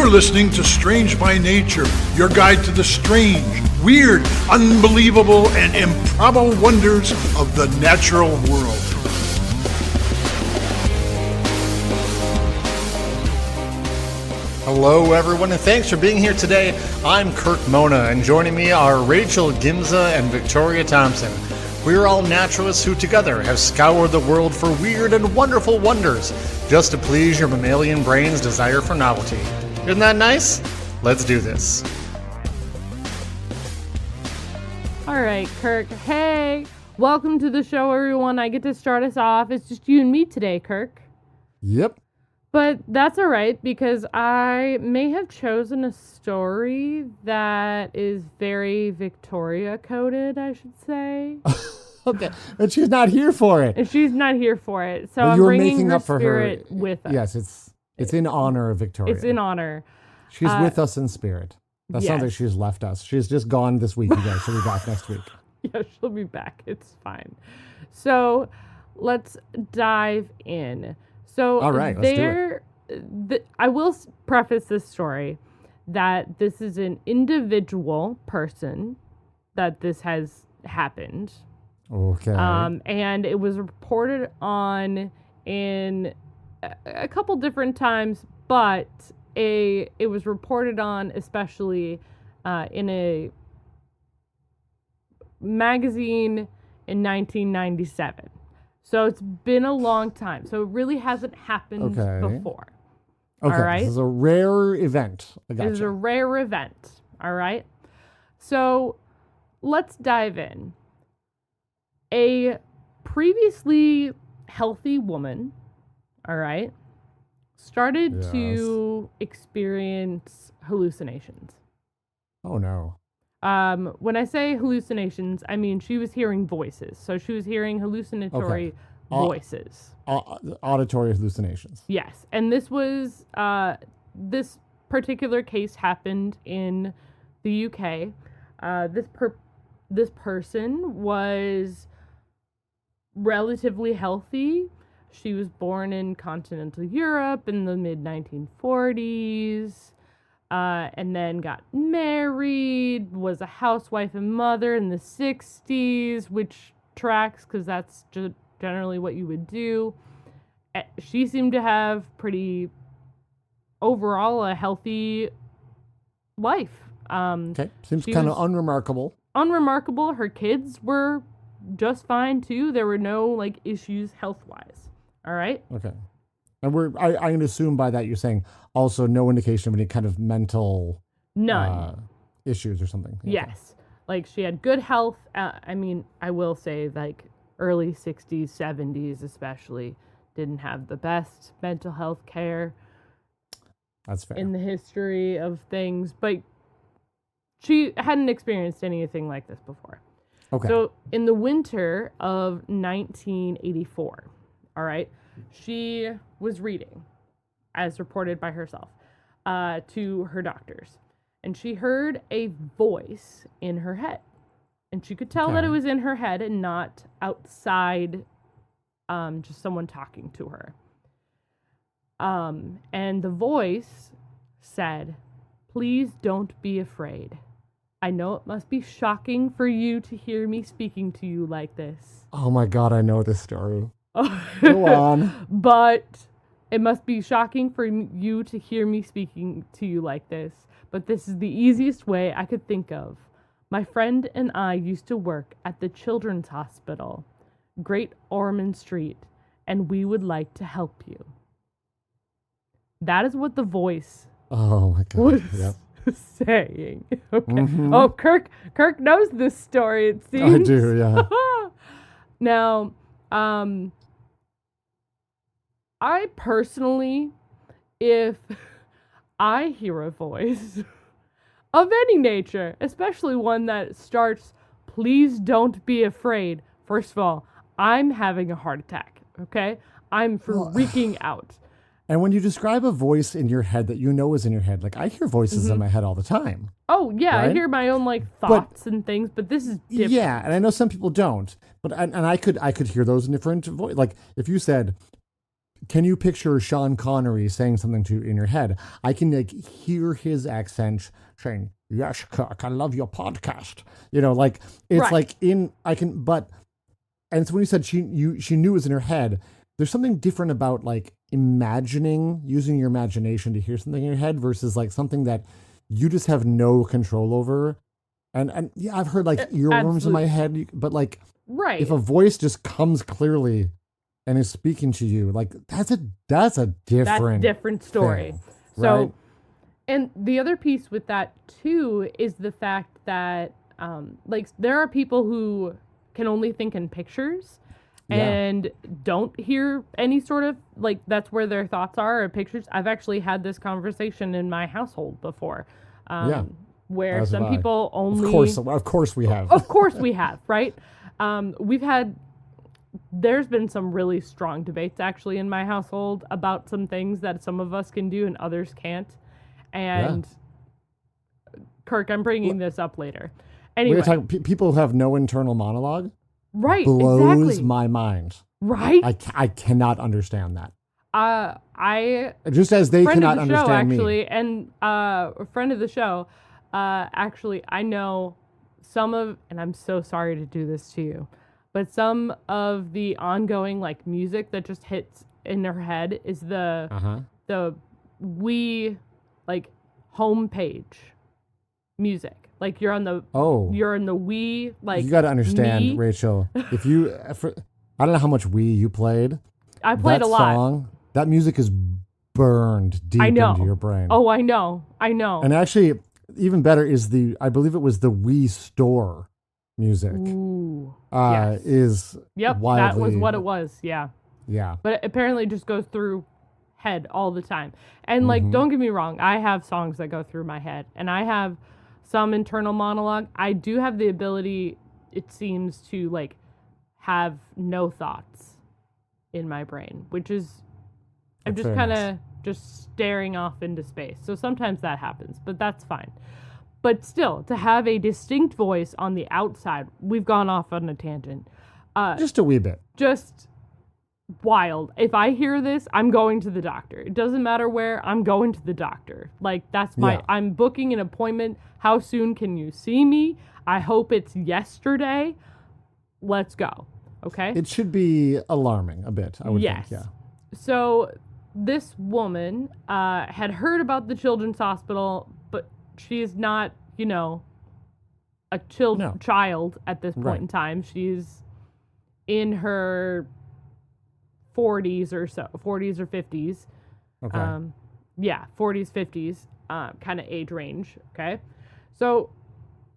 You're listening to Strange by Nature, your guide to the strange, weird, unbelievable, and improbable wonders of the natural world. Hello, everyone, and thanks for being here today. I'm Kirk Mona, and joining me are Rachel Gimza and Victoria Thompson. We're all naturalists who together have scoured the world for weird and wonderful wonders, just to please your mammalian brain's desire for novelty. Isn't that nice? Let's do this. All right, Kirk. Hey, welcome to the show, everyone. I get to start us off. It's just you and me today, Kirk. Yep. But that's all right, because I may have chosen a story that is very Victoria-coded, I should say. Okay, but she's not here for it. And she's not here for it, so But I'm you're bringing making her up for spirit her. with us. Yes, it's in honor of Victoria. It's in honor. She's with us in spirit. That sounds like yes. she's left us. She's just gone this week, you guys. She'll be back next week. Yeah, she'll be back. It's fine. So let's dive in. So all right, let's do it. I will preface this story that this is an individual person that this has happened. Okay. And it was reported on in a couple different times, but it was reported on especially in a magazine in 1997. So it's been a long time. So it really hasn't happened before. Okay. All right. This is a rare event. I gotcha. It is a rare event. All right. So let's dive in. A previously healthy woman, all right, started to experience hallucinations. Oh, no. When I say hallucinations, I mean she was hearing voices. So she was hearing hallucinatory voices. Auditory hallucinations. Yes. And this was, this particular case happened in the UK. This person was relatively healthy. She was born in continental Europe in the mid-1940s. And then got married, was a housewife and mother in the 60s, which tracks because that's generally what you would do. She seemed to have overall a healthy life. Okay, seems kind of unremarkable. Unremarkable. Her kids were just fine too. There were no issues health-wise. All right? Okay. And I can assume by that you're saying also no indication of any kind of mental issues or something. Okay. Yes. She had good health. I will say early 60s, 70s especially didn't have the best mental health care. That's fair. In the history of things, but she hadn't experienced anything like this before. Okay. So in the winter of 1984, all right, she was reading, as reported by herself, to her doctors. And she heard a voice in her head. And she could tell that it was in her head and not outside, just someone talking to her. And the voice said, "Please don't be afraid. I know it must be shocking for you to hear me speaking to you like this." Oh my God, I know this story. Go on. But it must be shocking for you to hear me speaking to you like this. But this is the easiest way I could think of. My friend and I used to work at the Children's Hospital, Great Ormond Street, and we would like to help you. That is what the voice was saying. Okay. Mm-hmm. Oh, Kirk knows this story, it seems. I do, yeah. Now, I personally, if I hear a voice of any nature, especially one that starts, "Please don't be afraid," first of all, I'm having a heart attack, okay? I'm freaking out. And when you describe a voice in your head that you know is in your head, I hear voices in my head all the time. Oh, yeah, right? I hear my own, thoughts and things, but this is different. Yeah, and I know some people don't, but I could hear those in different voice. If you said, can you picture Sean Connery saying something to you in your head? I can like hear his accent saying, "Yes, Kirk, I love your podcast." You know, like it's Right. like and so when you said she knew it was in her head, there's something different about like using your imagination to hear something in your head versus like something that you just have no control over. And yeah, I've heard like earworms in my head, but like Right. if a voice just comes clearly and is speaking to you, like that's a different story. thing, So, right? and the other piece with that too is the fact that like there are people who can only think in pictures and don't hear any sort of like that's where their thoughts are pictures. I've actually had this conversation in my household before. Where some people only of course we have. Of course we have, right? There's been some really strong debates actually in my household about some things that some of us can do and others can't. And Kirk, I'm bringing this up later. Anyway, people who have no internal monologue. Right, blows exactly. my mind. Right? I cannot understand that. I just as they friend cannot of the show, understand actually, me. And a friend of the show, actually, I know some of, and I'm so sorry to do this to you, but some of the ongoing like music that just hits in her head is the Wii like homepage music. Like you're in the Wii, like you got to understand, me. Rachel. If you, I don't know how much Wii you played. I played a lot. Song, that music is burned deep into your brain. Oh, I know. And actually, even better is I believe it was the Wii Store music. Ooh, yes. Is wildly, that was what it was. Yeah. Yeah. But it apparently just goes through head all the time. And like, don't get me wrong, I have songs that go through my head, and I have some internal monologue. I do have the ability, it seems, to like have no thoughts in my brain, which is I'm just kind of just staring off into space. So sometimes that happens, but that's fine. But still, to have a distinct voice on the outside, we've gone off on a tangent. Just a wee bit. Just wild. If I hear this, I'm going to the doctor. It doesn't matter where, I'm going to the doctor. Like that's I'm booking an appointment. How soon can you see me? I hope it's yesterday. Let's go. Okay? It should be alarming a bit, I would think. Yeah. So this woman had heard about the children's hospital, but she's not, a child at this point in time. She's in her 40s or 50s. Okay. 40s, 50s, kind of age range. Okay. So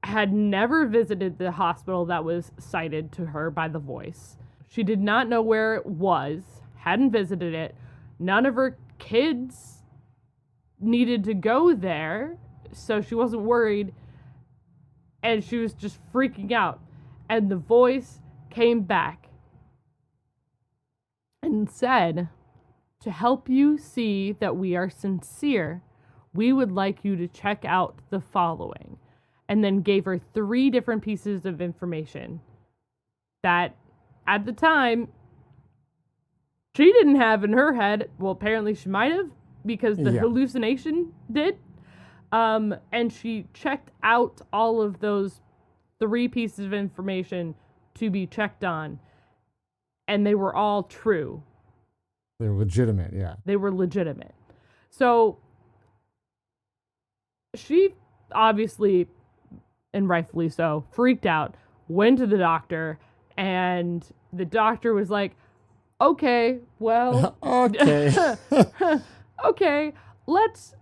had never visited the hospital that was cited to her by the voice. She did not know where it was, hadn't visited it. None of her kids needed to go there, so she wasn't worried. And she was just freaking out. And the voice came back and said, "To help you see that we are sincere, we would like you to check out the following." And then gave her 3 different pieces of information that at the time she didn't have in her head. Well, apparently she might have, because the hallucination did. And she checked out all of those 3 pieces of information to be checked on. And they were all true. They were legitimate, yeah. They were legitimate. So she obviously, and rightfully so, freaked out, went to the doctor, and the doctor was like, okay, well, okay, let's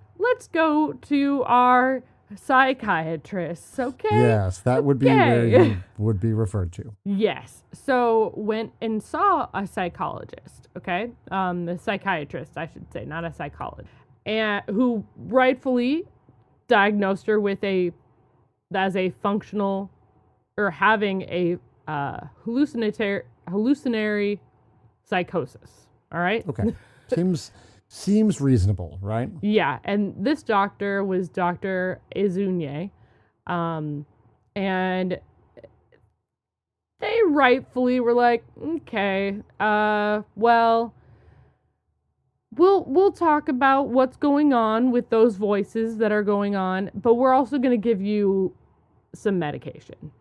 go to our psychiatrist, okay? Yes, that would be where you would be referred to. Yes. So went and saw a psychologist, okay? A psychiatrist, I should say, not a psychologist, and who rightfully diagnosed her with as a functional, or having a hallucinatory psychosis. All right. Okay. Seems reasonable, right? Yeah, and this doctor was Dr. Izunye, and they rightfully were like, okay, well, we'll talk about what's going on with those voices that are going on, but we're also going to give you some medication.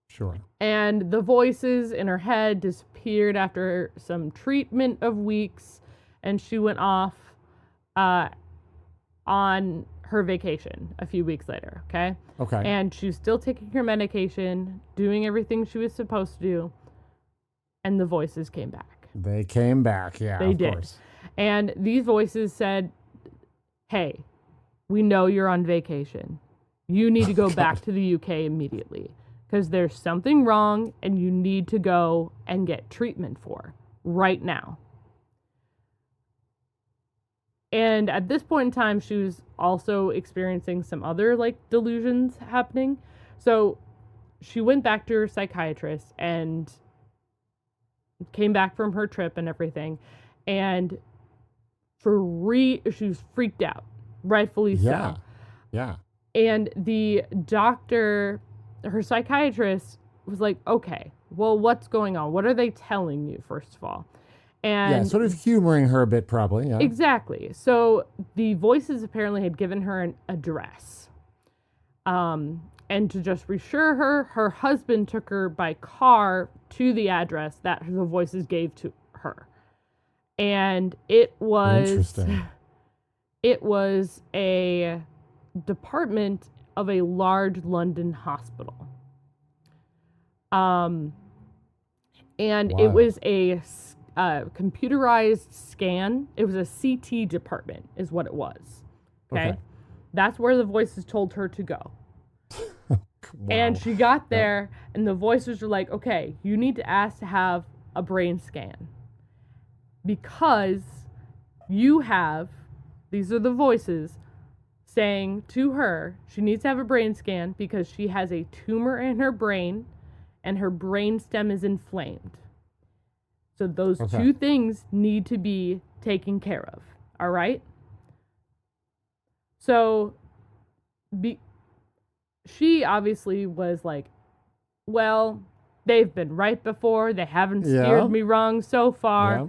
Sure. And the voices in her head disappeared after some treatment of weeks, and she went off on her vacation a few weeks later, okay? Okay. And she was still taking her medication, doing everything she was supposed to do, and the voices came back. They came back, yeah, They of did. course. And these voices said, hey, we know you're on vacation. You need to go back to the UK immediately because there's something wrong and you need to go and get treatment for right now. And at this point in time, she was also experiencing some other like delusions happening. So she went back to her psychiatrist and came back from her trip and everything. And she was freaked out, rightfully so. Yeah. And the doctor, her psychiatrist, was like, okay, well, what's going on? What are they telling you, first of all? And sort of humoring her a bit, probably. Yeah. exactly. So the voices apparently had given her an address. And to just reassure her, her husband took her by car to the address that the voices gave to her. And it was a department of a large London hospital. And it was a computerized scan. It was a CT department is what it was. Okay. That's where the voices told her to go. Wow. And she got there and the voices were like, okay, you need to ask to have a brain scan. Because these are the voices saying to her, she needs to have a brain scan because she has a tumor in her brain and her brain stem is inflamed. So those two things need to be taken care of. All right? So she obviously was like, well, they've been right before. They haven't steered me wrong so far. Yeah.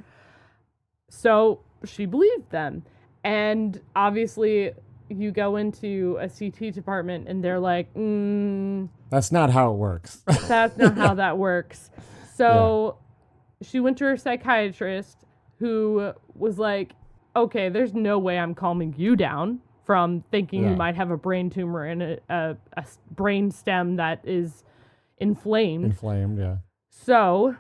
So she believed them. And obviously you go into a CT department and they're like, that's not how it works. that's not how that works. So she went to her psychiatrist who was like, okay, there's no way I'm calming you down from thinking you might have a brain tumor and a brain stem that is inflamed. Inflamed, yeah. So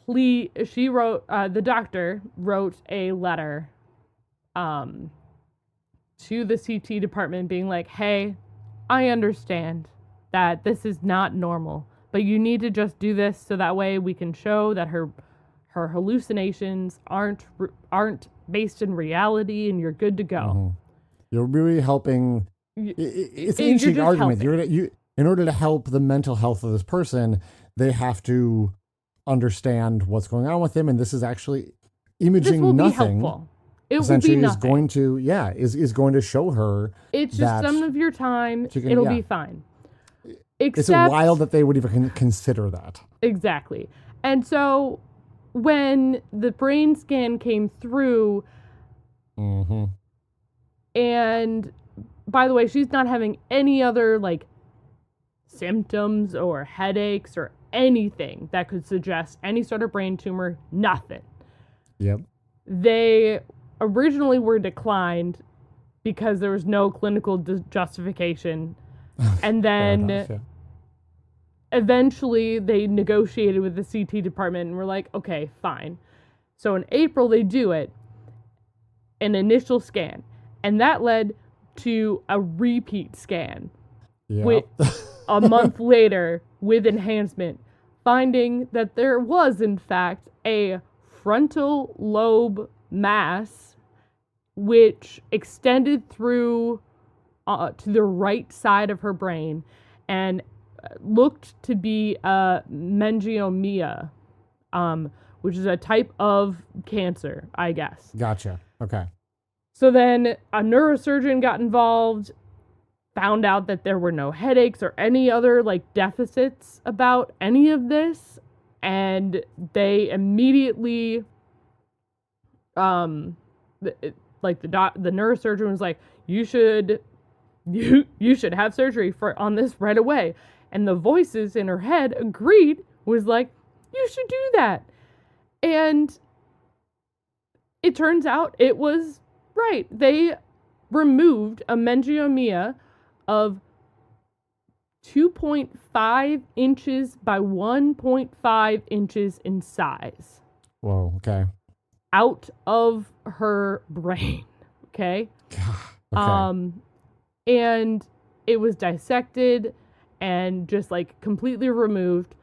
the doctor wrote a letter to the CT department being like, hey, I understand that this is not normal, but you need to just do this so that way we can show that her hallucinations aren't based in reality and you're good to go. Mm-hmm. You're really helping. It's an interesting argument. In order to help the mental health of this person, they have to understand what's going on with them, and this is actually imaging this will nothing. Be helpful. It essentially will be nothing. is going to show her it's just some of your time. It'll be fine. It's wild that they would even consider that. Exactly. And so when the brain scan came through, and by the way, she's not having any other like symptoms or headaches or anything that could suggest any sort of brain tumor, nothing. Yep. They originally were declined because there was no clinical justification. And then eventually they negotiated with the CT department and were like, okay, fine. So in April they do it, an initial scan. And that led to a repeat scan. With a month later with enhancement, finding that there was in fact a frontal lobe mass which extended through to the right side of her brain and looked to be a meningioma, which is a type of cancer, I guess. Gotcha. Okay. So then a neurosurgeon got involved, found out that there were no headaches or any other like deficits about any of this, and they immediately like the neurosurgeon was like, you should have surgery on this right away. And the voices in her head agreed, was like, you should do that. And it turns out it was right. They removed a meningioma of 2.5 inches by 1.5 inches in size. Whoa, okay. Out of her brain, okay? Okay. And it was dissected and just like completely removed,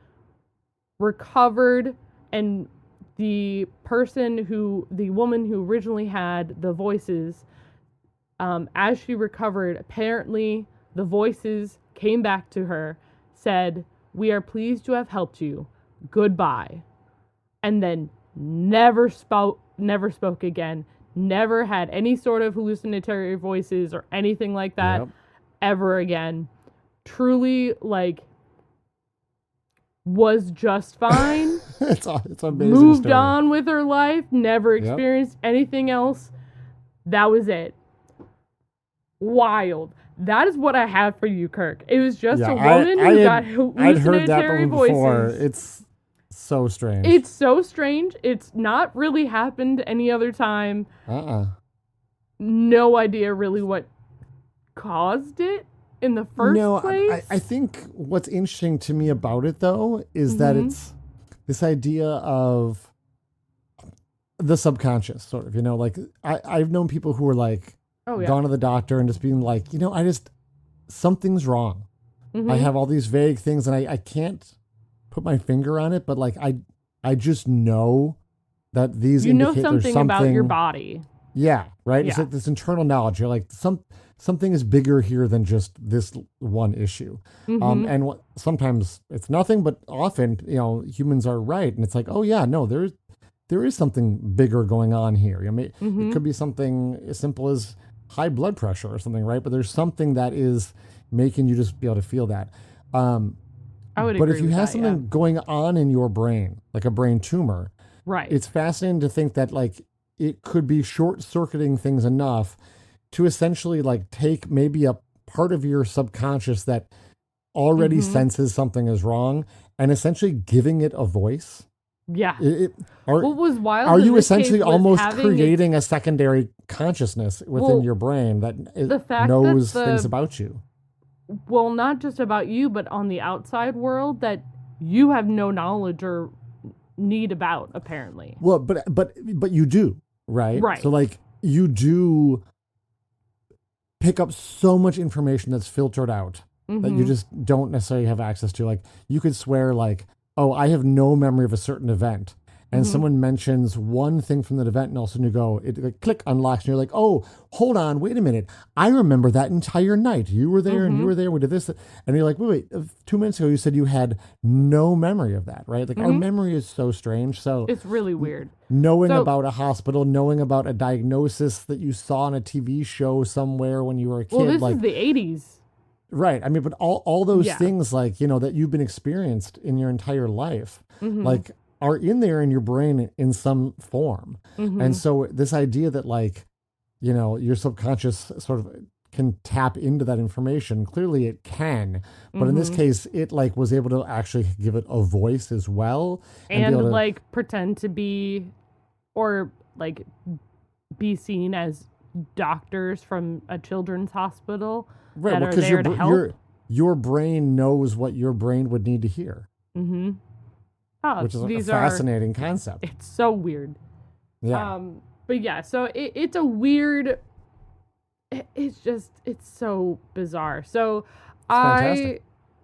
recovered, and the woman who originally had the voices, as she recovered, apparently the voices came back to her, said, "We are pleased to have helped you. Goodbye." And then never spoke again, never had any sort of hallucinatory voices or anything like that ever again. Truly, like, was just fine. It's amazing. Moved story. on with her life, never experienced anything else. That was it. Wild. That is what I have for you, Kirk. It was just a woman who got hallucinatory I'd heard that one voices. before. It's so strange. It's so strange. It's not really happened any other time. No idea really what caused it in the first place. I think what's interesting to me about it, though, is that it's this idea of the subconscious, sort of, like I've known people who are like, gone to the doctor and just being like, something's wrong. I have all these vague things and I can't put my finger on it, but like I just know that these indicate something about your body. Yeah, right. Yeah. It's like this internal knowledge. You're like something is bigger here than just this one issue. And sometimes it's nothing, but often humans are right, and it's like, oh yeah, no, there is something bigger going on here. It could be something as simple as high blood pressure or something, right? But there's something that is making you just be able to feel that. I would but agree if you with have that, something going on in your brain, like a brain tumor, right? It's fascinating to think that like it could be short-circuiting things enough to essentially like take maybe a part of your subconscious that already senses something is wrong and essentially giving it a voice. Yeah. What was wild? Are you essentially almost creating a secondary consciousness within your brain that knows things about you? Well, not just about you, but on the outside world that you have no knowledge or need about, apparently. Well, but you do, right? Right. So like you do pick up so much information that's filtered out that you just don't necessarily have access to. Like you could swear like, oh, I have no memory of a certain event. And someone mentions one thing from that event and all of a sudden you go, it like, click, unlocks, and you're like, oh, hold on, wait a minute. I remember that entire night. You were there and you were there, we did this. And you're like, wait, 2 minutes ago you said you had no memory of that, right? Like our memory is so strange. So it's really weird. Knowing about a hospital, knowing about a diagnosis that you saw on a TV show somewhere when you were a kid. Well, this like, is the 80s. Right. I mean, but all those things like, that you've been experienced in your entire life, like are in there in your brain in some form. And so this idea that like, your subconscious sort of can tap into that information, clearly it can, but in this case, it like was able to actually give it a voice as well. And like pretend to be, or like be seen as doctors from a children's hospital. Right, that are there to help. Your brain knows what your brain would need to hear. Which is a fascinating concept. It's so weird. Yeah. But yeah, so it's a weird. It's so bizarre. So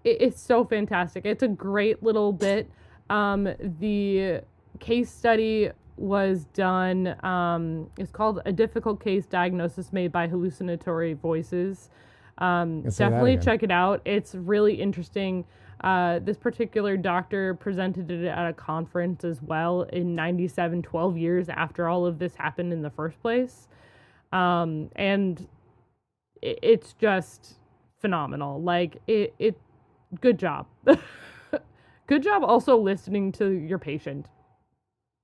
it's so fantastic. It's a great little bit. The case study was done. It's called A Difficult Case Diagnosis Made by Hallucinatory Voices. Definitely check it out. It's really interesting. This particular doctor presented it at a conference as well in 97, 12 years after all of this happened in the first place. And it's just phenomenal. Like good job. Good job also listening to your patient.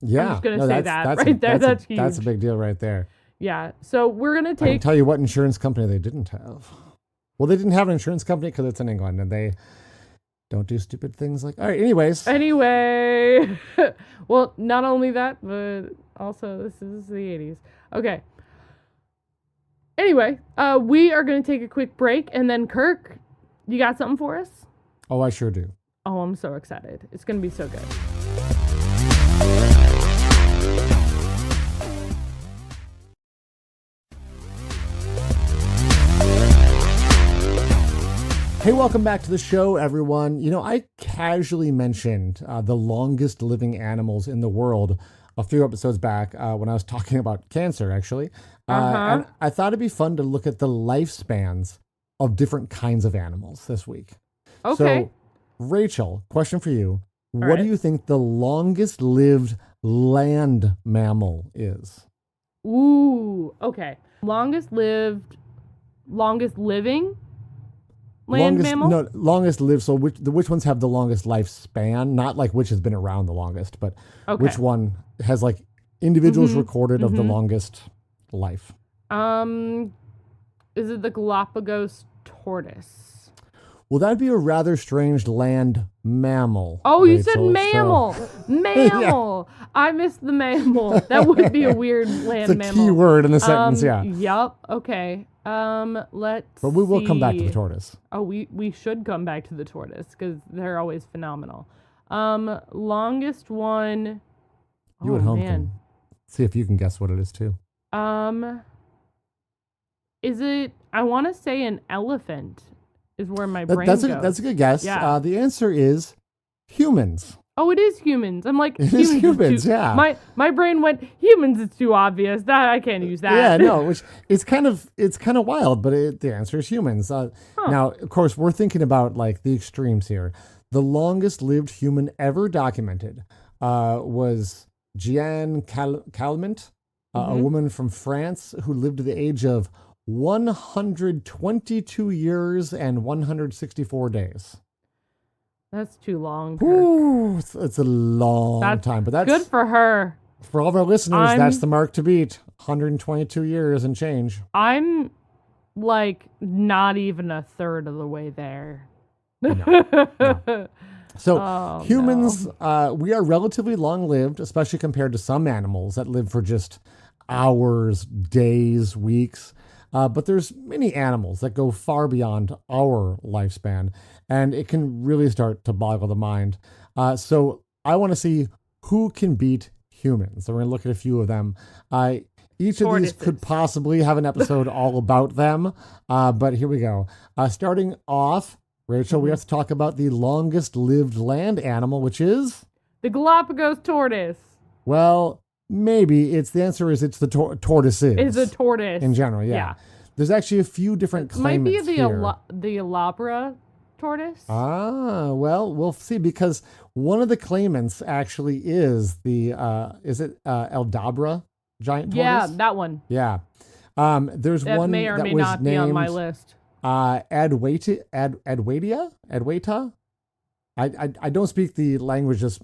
Yeah. I'm just going to say that right there. That's huge. That's a big deal right there. Yeah. So we're going to I can take. tell you what insurance company they didn't have. Well, they didn't have an insurance company because it's in England and they don't do stupid things like. All right. Anyways. Anyway. Well, not only that, but also this is the 80s. Okay. Anyway, we are going to take a quick break, and then Kirk, you got something for us? Oh, I sure do. Oh, I'm so excited. It's going to be so good. Hey, welcome back to the show, everyone. You know, I casually mentioned the longest living animals in the world a few episodes back when I was talking about cancer, actually. And I thought it'd be fun to look at the lifespans of different kinds of animals this week. Okay. So, Rachel, question for you. What right. do you think the longest lived land mammal is? Ooh, okay. Longest living land mammal? No, longest lived. So which ones have the longest lifespan? Not like which has been around the longest, but which one has like individuals recorded of the longest life? Is it the Galapagos tortoise? Well, that'd be a rather strange land mammal. Oh, you said Rachel, mammal. so- Mammal. Yeah. I missed the mammal. That would be a weird land It's a mammal. key word in the sentence, yeah. Yep. Okay. Let's But we will come back to see. the tortoise. Oh, we should come back to the tortoise because they're always phenomenal. Longest one. You oh, at home man. can see if you can guess what it is too. Is it? I want to say an elephant. Is where my brain That's goes. a good guess. Yeah. The answer is humans. Oh, it is humans. I'm like, It is humans, too, yeah. My brain went, humans, it's too obvious. That I can't use that. Yeah, no, which it's kind of wild, but the answer is humans. Now, of course, we're thinking about like the extremes here. The longest lived human ever documented was Jeanne Calment, a woman from France who lived to the age of 122 years and 164 days. That's too long. Kirk. Ooh, it's a long time, but that's good for her. For all of our listeners, that's the mark to beat. 122 years and change. I'm like not even a third of the way there. No. So humans, we are relatively long-lived, especially compared to some animals that live for just hours, days, weeks. But there's many animals that go far beyond our lifespan, and it can really start to boggle the mind. So I want to see who can beat humans. So we're going to look at a few of them. Each of these could possibly have an episode all about them, but here we go. Starting off, Rachel, we have to talk about the longest lived land animal, which is? The Galapagos tortoise. Well, maybe. The answer is it's the tortoises. It's a tortoise. In general, yeah. There's actually a few different claimants might be the Alabra tortoise. Well, we'll see, because one of the claimants actually is the, Aldabra giant tortoise? Yeah, that one. Yeah. There's that one may or that may was not named, be on my list. Adwaita? I don't speak the language this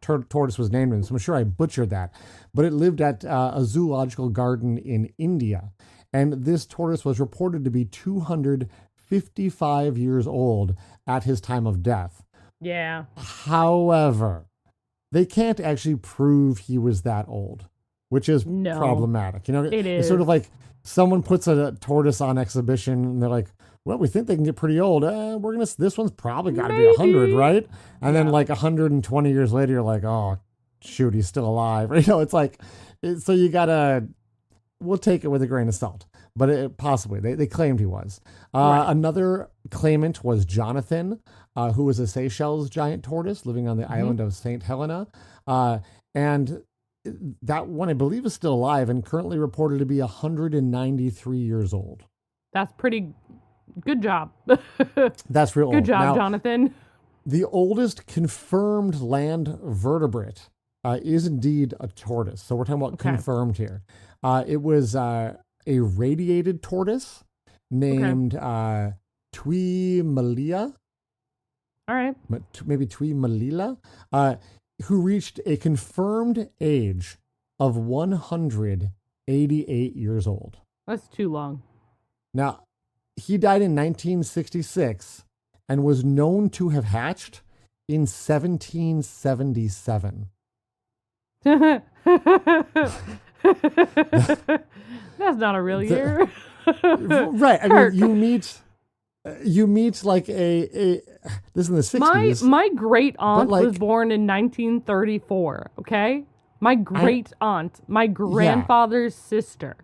tortoise was named in, so I'm sure I butchered that. But it lived at a zoological garden in India. And this tortoise was reported to be 255 years old at his time of death. Yeah. However, they can't actually prove he was that old, which is problematic. You know, it's sort of like someone puts a tortoise on exhibition and they're like, well, we think they can get pretty old. This one's probably got to be 100, right? And then like 120 years later, you're like, oh, shoot, he's still alive. You know, it's like, so you gotta, we'll take it with a grain of salt, but possibly they claimed he was. Another claimant was Jonathan, who was a Seychelles giant tortoise living on the island of St. Helena. And that one, I believe, is still alive and currently reported to be 193 years old. That's pretty good job. That's real old. Good job, now, Jonathan. The oldest confirmed land vertebrate is indeed a tortoise. So we're talking about confirmed here. It was a radiated tortoise named Tui Malia. All right. Maybe Tui Malila, who reached a confirmed age of 100 88 years old. That's too long. Now, he died in 1966 and was known to have hatched in 1777. That's not a real year. Right. I Kirk. mean, you meet like a this is in the 60s. My great aunt like- was born in 1934, okay? My great aunt, my grandfather's sister.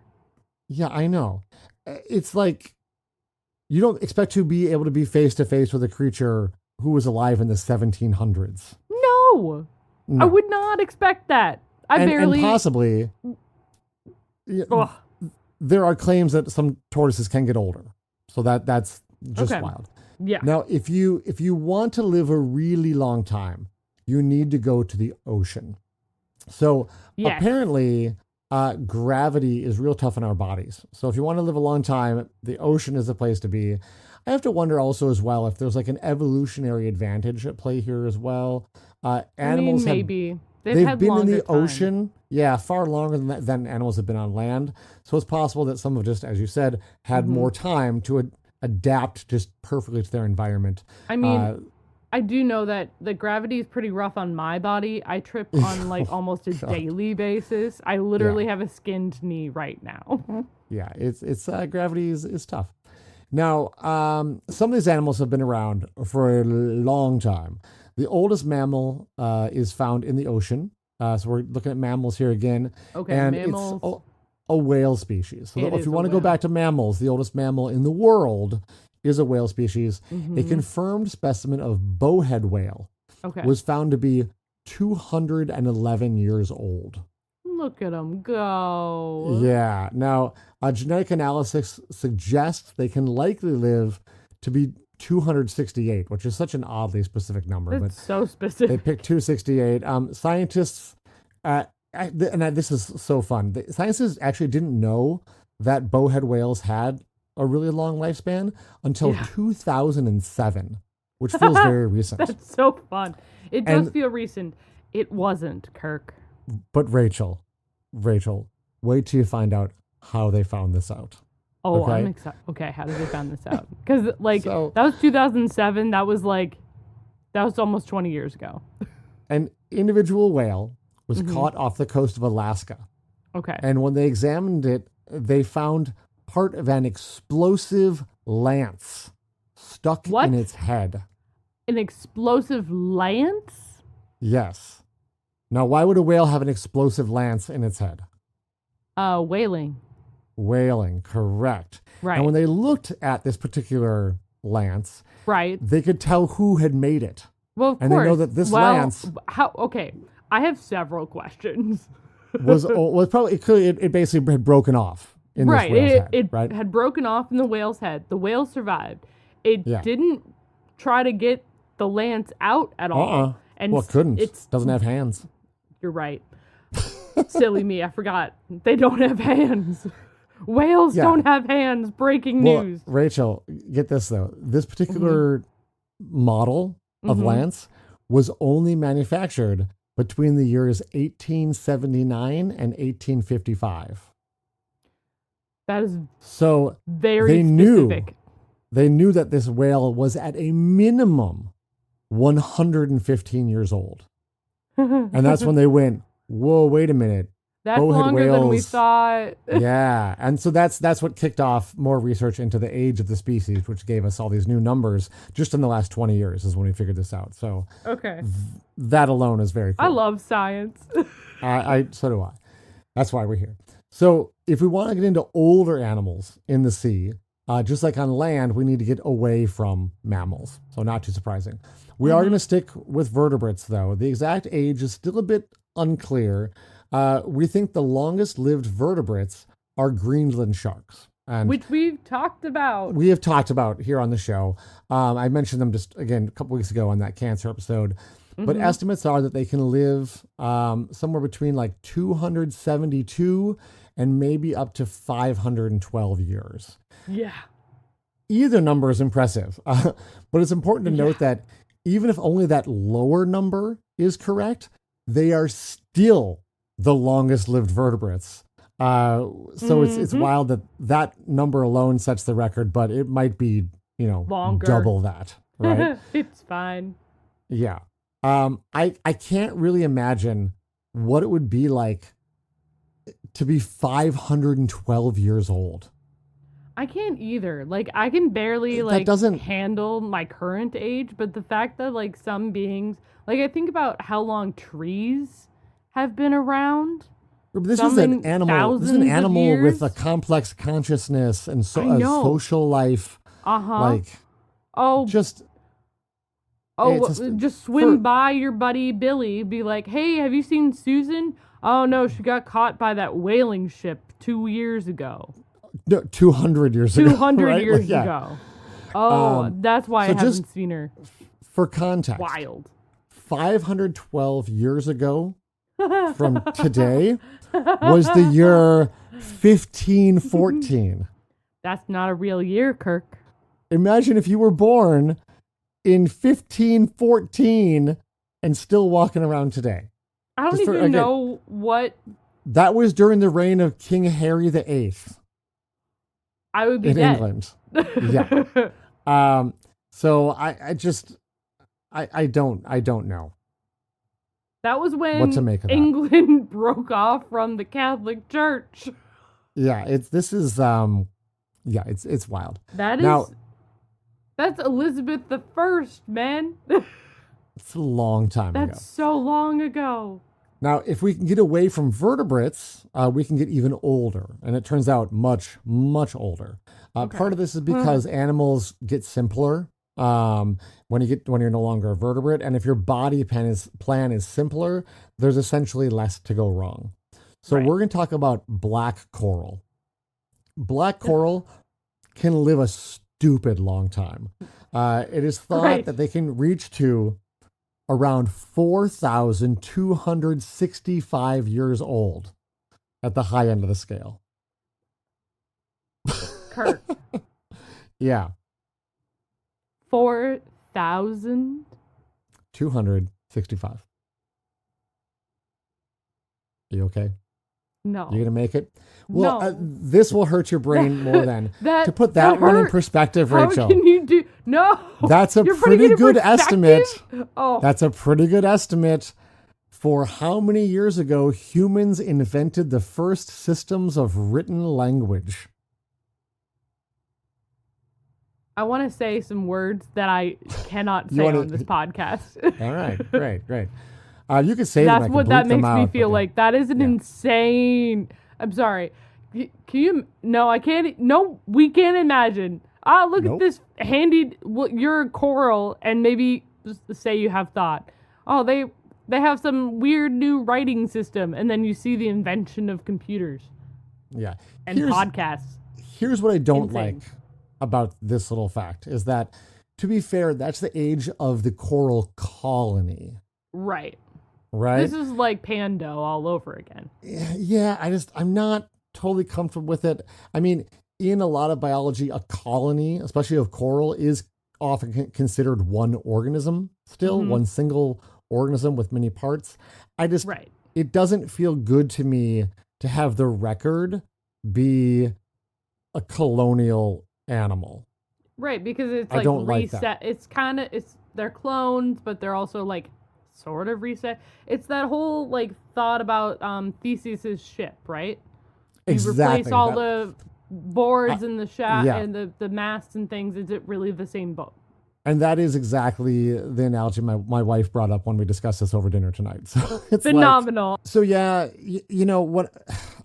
Yeah, I know. It's like you don't expect to be able to be face to face with a creature who was alive in the 1700s. No. I would not expect that. And possibly Ugh. there are claims that some tortoises can get older. So that's just Okay. wild. Yeah. Now, if you want to live a really long time, you need to go to the ocean. So Yes. apparently, gravity is real tough on our bodies. So if you want to live a long time, the ocean is the place to be. I have to wonder also as well if there's like an evolutionary advantage at play here as well. Animals maybe. they've had been in longer the time. ocean, far longer than animals have been on land. So it's possible that some have just, as you said, had Mm-hmm. more time to adapt just perfectly to their environment. I mean, I do know that the gravity is pretty rough on my body. I trip on like almost a daily basis. I literally have a skinned knee right now. Yeah, it's gravity is tough. Now, some of these animals have been around for a long time. The oldest mammal is found in the ocean. So we're looking at mammals here again. Okay, and mammals. It's a whale species. So It if is you a want to go whale. back to mammals, the oldest mammal in the world is a whale species. Mm-hmm. A confirmed specimen of bowhead whale Okay. was found to be 211 years old. Look at them go. Yeah. Now, genetic analysis suggests they can likely live to be 268, which is such an oddly specific number. That's But so they specific. picked 268. Scientists, this is so fun. The scientists actually didn't know that bowhead whales had a really long lifespan until 2007, which feels very recent. That's so fun. It does And- feel recent. It wasn't, Kirk. But Rachel, wait till you find out how they found this out. Oh, Okay. I'm excited. Okay, how did they find this out? Because So- that was 2007. That was almost 20 years ago. An individual whale was Mm-hmm. caught off the coast of Alaska. Okay. And when they examined it, they found part of an explosive lance stuck What? in its head. An explosive lance? Yes. Now, why would a whale have an explosive lance in its head? Whaling. Whaling, correct. Right. And when they looked at this particular lance, Right. they could tell who had made it. Well, of And they course. know that this well, lance- How? Okay. I have several questions. It basically had broken off in Right. this whale's head, It right? had broken off in the whale's head. The whale survived. It Yeah. didn't try to get the lance out at all. And Well, it couldn't. It's Doesn't have hands. You're right. Silly me, I forgot. They don't have hands. Whales Yeah. don't have hands. Breaking Well, news. Rachel, get this though. This particular model of Mhm. lance was only manufactured between the years 1879 and 1855. That is So very They knew. specific. they knew that this whale was at a minimum 115 years old. And that's when they went, whoa, wait a minute. That's bowhead longer than we whales- thought. Yeah. And so that's what kicked off more research into the age of the species, which gave us all these new numbers just in the last 20 years is when we figured this out. So Okay. that alone is very cool. I love science. So do I. That's why we're here. So if we want to get into older animals in the sea, just like on land, we need to get away from mammals. So not too surprising. We are going to stick with vertebrates, though. The exact age is still a bit unclear. We think the longest lived vertebrates are Greenland sharks. And Which we've talked about. we have talked about here on the show. I mentioned them just, again, a couple weeks ago on that cancer episode. But estimates are that they can live somewhere between like 272 and maybe up to 512 years. Yeah. Either number is impressive. But it's important to note that even if only that lower number is correct, they are still the longest lived vertebrates So it's wild that number alone sets the record, but it might be, Longer. double that, right? It's fine. Yeah. I can't really imagine what it would be like to be 512 years old. I can't either. Like, I can barely handle my current age, but the fact that like some beings, like I think about how long trees have been around. This is an animal. This is an animal with a complex consciousness and a social life. Like, just swim by your buddy Billy, be like, hey, have you seen Susan? Oh no, she got caught by that whaling ship 2 years ago. No, 200 years ago. 200 right? years ago. Oh, that's why I haven't seen her. For context. Wild. 512 years ago from today was the year 1514. That's not a real year, Kirk. Imagine if you were born in 1514 and still walking around today. I don't even know what... That was during the reign of King Harry VIII. I would be in dead. England. Yeah. So I don't know. That was when what to make of England broke off from the Catholic Church. Yeah, it's wild. That's Elizabeth the First, man. It's a long time ago. That's so long ago. Now, if we can get away from vertebrates, we can get even older. And it turns out much, much older. Part of this is because animals get simpler when you're no longer a vertebrate. And if your body plan is simpler, there's essentially less to go wrong. So we're going to talk about black coral. Black coral can live a stupid long time. It is thought that they can reach to around 4,265 years old at the high end of the scale. Kirk. Yeah. 4,000? 265. Are you okay? No. You gonna make it? Well, no. This will hurt your brain more than to put that one in perspective, Rachel. How can you do? No. That's a pretty good estimate. Oh. That's a pretty good estimate for how many years ago humans invented the first systems of written language. I want to say some words that I cannot say on this podcast. All right, great. You can say that's them. What that makes me feel like. That is an insane. I'm sorry. Can you? No, I can't. No, we can't imagine. Look at this handy. Well, you're a coral, and maybe just say you have thought. Oh, they have some weird new writing system, and then you see the invention of computers. Yeah, and podcasts. Here's what I don't like about this little fact is that, to be fair, that's the age of the coral colony. Right. Right. This is like Pando all over again. Yeah, I'm not totally comfortable with it. I mean, in a lot of biology, a colony, especially of coral, is often considered one organism still, one single organism with many parts. It doesn't feel good to me to have the record be a colonial animal. Right, because it's I don't reset. Like that. They're clones, but they're also like sort of reset. It's that whole like thought about Theseus's ship, right? Exactly. You replace all the boards and the and the masts and things. Is it really the same boat? And that is exactly the analogy my wife brought up when we discussed this over dinner tonight. So it's phenomenal. So yeah, you know what?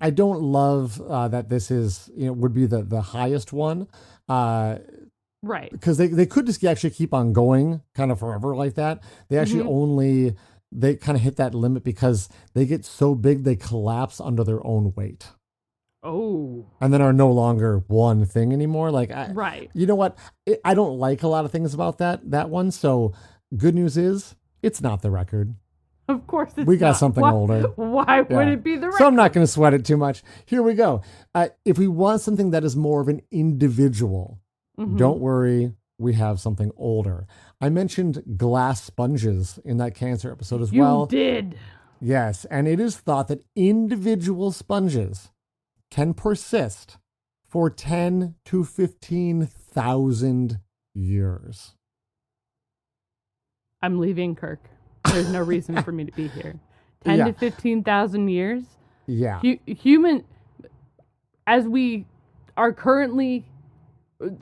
I don't love that this is would be the highest one. Right. Because they could just actually keep on going kind of forever like that. They actually they kind of hit that limit because they get so big they collapse under their own weight. Oh. And then are no longer one thing anymore. Like, right. You know what? I don't like a lot of things about that one. So good news is it's not the record. Of course it's We got something older. Why would it be the record? So I'm not going to sweat it too much. Here we go. If we want something that is more of an individual, don't worry, we have something older. I mentioned glass sponges in that cancer episode as well. You did. Yes, and it is thought that individual sponges can persist for 10 to 15,000 years. I'm leaving, Kirk. There's no reason for me to be here. 10 to 15,000 years? Yeah. Human, as we are currently,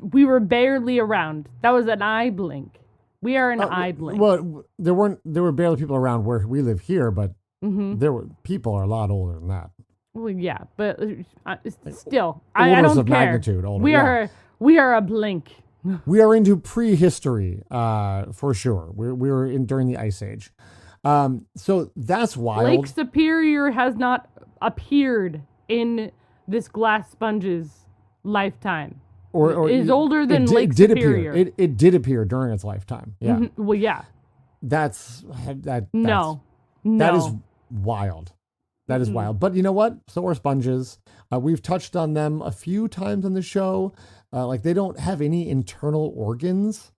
we were barely around. That was an eye blink. We are an eye blink. Well, there were barely people around where we live here, but people are a lot older than that. Well, yeah, but still, Orders I don't of care. magnitude older. We are a blink. We are into prehistory, for sure. We were in during the Ice Age. So that's wild. Lake Superior has not appeared in this glass sponge's lifetime. Or is older than Lake did Superior. Appear. It did appear during its lifetime. Yeah. Mm-hmm. Well, yeah. That's No. That is wild. That is wild. But you know what? So are sponges. We've touched on them a few times on the show. Like they don't have any internal organs.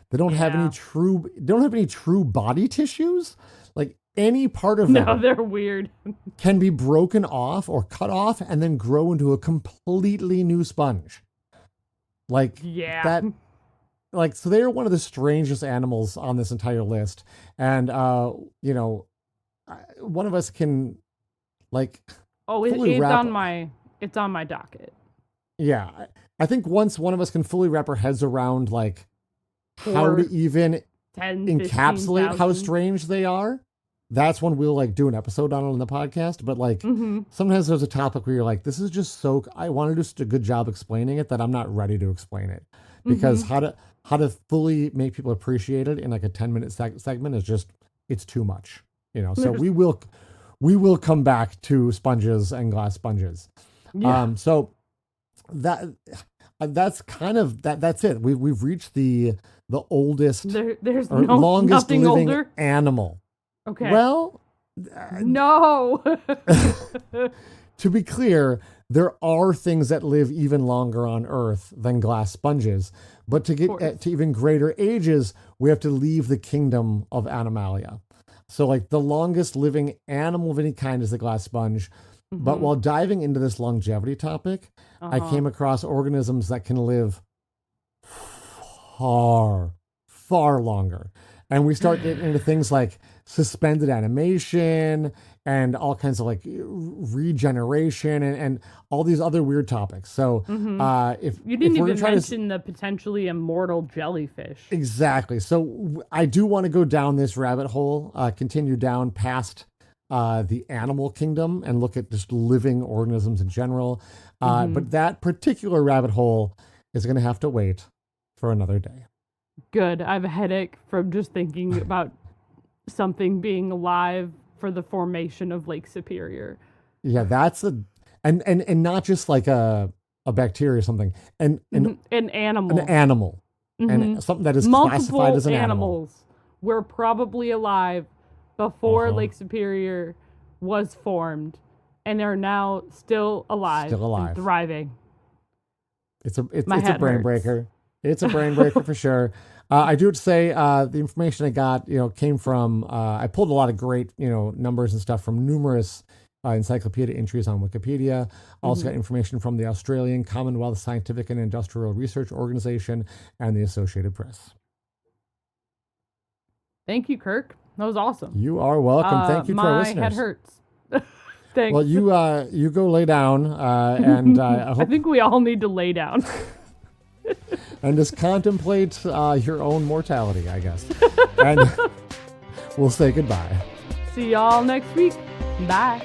They don't have any true body tissues. Like any part of them. No, they're weird. Can be broken off or cut off and then grow into a completely new sponge. Like that. Like, so they are one of the strangest animals on this entire list. And, you know, one of us can like, it's on my docket. Yeah. I think once one of us can fully wrap our heads around like how to even 10, encapsulate 15,000. how strange they are, that's when we'll like do an episode on it on the podcast. But like sometimes there's a topic where you're like, this is just so, I want to do such a good job explaining it that I'm not ready to explain it, because how to fully make people appreciate it in like a 10-minute segment is just, it's too much, you know? So we will come back to sponges and glass sponges. Yeah. So that's kind of that's it. We've reached the oldest, There's or no longest nothing living older. animal. Okay. Well, No. to be clear, there are things that live even longer on Earth than glass sponges. But to get to even greater ages, we have to leave the kingdom of Animalia. So like the longest living animal of any kind is the glass sponge. But while diving into this longevity topic, I came across organisms that can live far, far longer. And we start getting into things like suspended animation and all kinds of like regeneration and all these other weird topics. So if You didn't if we're even gonna try mention the potentially immortal jellyfish. Exactly. So I do want to go down this rabbit hole, continue down past the animal kingdom and look at just living organisms in general. But that particular rabbit hole is going to have to wait for another day. Good. I have a headache from just thinking about something being alive for the formation of Lake Superior. Yeah, that's and not just like a bacteria or something. An animal. An animal. And something that is classified as an animals were probably alive before Lake Superior was formed and are now still alive. And thriving. It's a brain breaker. It's a brain breaker for sure. I do have to say, the information I got, came from, I pulled a lot of great, numbers and stuff from numerous encyclopedia entries on Wikipedia. Also got information from the Australian Commonwealth Scientific and Industrial Research Organization and the Associated Press. Thank you, Kirk. That was awesome. You are welcome. Thank you to our listeners. My head hurts. Thanks. Well, you go lay down, and I think we all need to lay down. And just contemplate your own mortality, I guess. And we'll say goodbye. See y'all next week. Bye.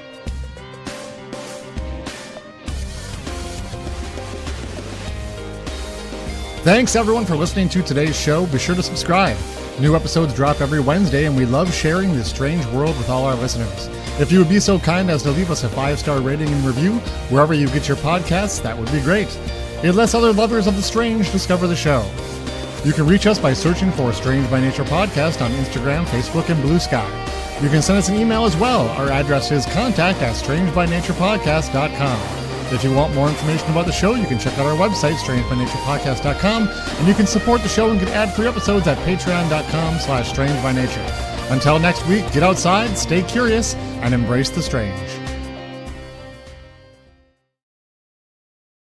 Thanks everyone for listening to today's show. Be sure to subscribe. New episodes drop every Wednesday, and we love sharing this strange world with all our listeners. If you would be so kind as to leave us a 5-star rating and review wherever you get your podcasts, that would be great. It lets other lovers of the strange discover the show. You can reach us by searching for Strange by Nature Podcast on Instagram, Facebook, and Blue Sky. You can send us an email as well. Our address is contact@strangebynaturepodcast.com. If you want more information about the show, you can check out our website, strangebynaturepodcast.com, and you can support the show and get ad-free episodes at patreon.com/strangebynature. Until next week, get outside, stay curious, and embrace the strange.